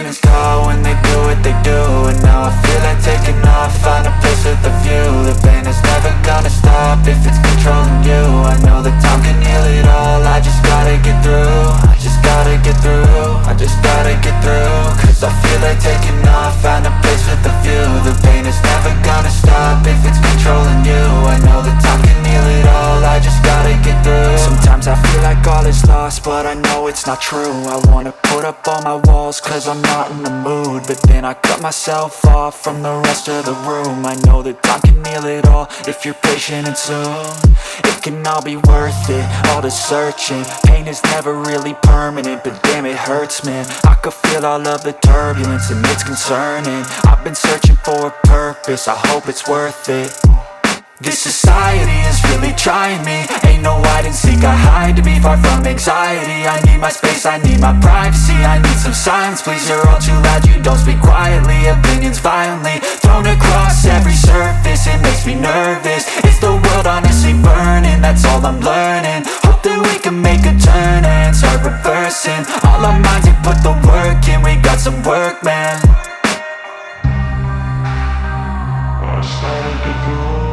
demons call when they do what they do. And now I feel like taking off, find a place with a view. The pain is never gonna stop if it's controlling you. I know that time can heal it all, I just gotta get through. I just gotta get through, I just gotta get through. Cause I feel like taking off, find a place with a view. The pain is never gonna stop if it's controlling you. I know that time can heal it all, I just gotta get through. Sometimes I feel like all is lost, but I know it's not true. I wanna put up all my walls cause I'm not in the mood, but then I cut myself off from the rest of the room. I know that time can heal it all if you're patient and soon. It can all be worth it, all the searching. Pain is never really permanent, but damn it hurts, man. I could feel all of the turbulence and it's concerning. I've been searching for a purpose, I hope it's worth it. This society is really trying me. Ain't no hide and seek, I hide to be far from anxiety. I need my space, I need my privacy. I need some silence, please, you're all too loud. You don't speak quietly, opinions violently thrown across every surface. It makes me nervous, it's the world honestly burning. That's all I'm learning, hope that we can make a turn and start reversing. All our minds, we put the work in, we got some work, man. I started to go.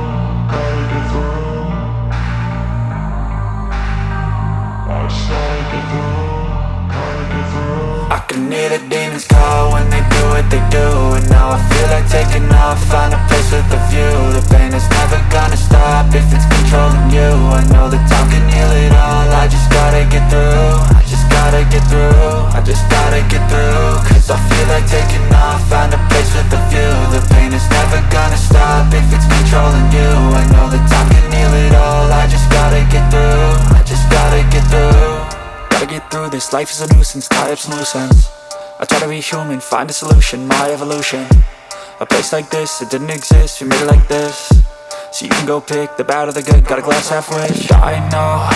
I can hear the demons call when they do what they do. And now I feel like taking off, find a place with a view. The pain is never gonna stop if it's controlling you. I know that time can heal it all, I just gotta get through. I just gotta get through, I just gotta get through. Cause I feel like taking off, find a place with a view. The pain is never gonna stop if it's controlling you. I know that time can heal it all, I just gotta get through. I just gotta get through. Gotta get through this, life is a nuisance, tie up some loose ends. I try to be human, find a solution, my evolution. A place like this, it didn't exist, we made it like this. So you can go pick the bad or the good, got a glass halfway. I know,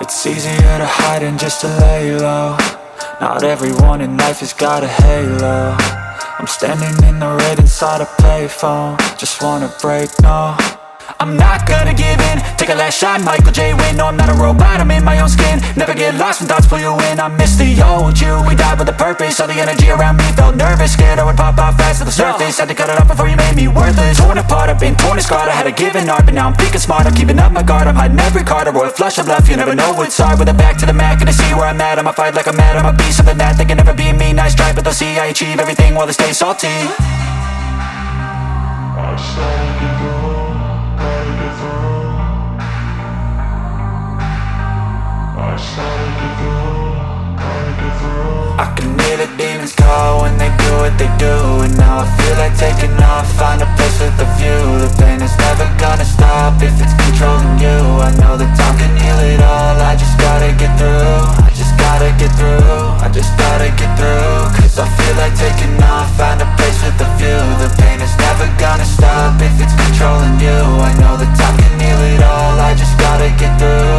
it's easier to hide than just to lay low. Not everyone in life has got a halo. I'm standing in the red inside a payphone, just wanna break, no. I'm not gonna give in, take a last shot, Michael J. Win. No, I'm not a robot, I'm in my own skin. Never get lost when thoughts pull you in. I miss the old you, we died with a purpose. All the energy around me felt nervous, scared I would pop off fast to the surface. Had to cut it off before you made me worthless. Torn apart, I've been torn and scarred. I had a given art, but now I'm thinking smart. I'm keeping up my guard, I'm hiding every card. A royal flush of love, you never know what's hard. With a back to the mat, gonna see where I'm at. I'ma fight like I'm mad, I'ma be something that they can never be me. Nice try, but they'll see I achieve everything while they stay salty. I started to go. I can hear the demons call when they do what they do. And now I feel like taking off, find a place with a view. The pain is never gonna stop if it's controlling you. I know that time can heal it all, I just gotta get through. I just gotta get through, I just gotta get through. Cause I feel like taking off, find a place with a view. The pain is never gonna stop if it's controlling you. I know that time can heal it all, I just gotta get through.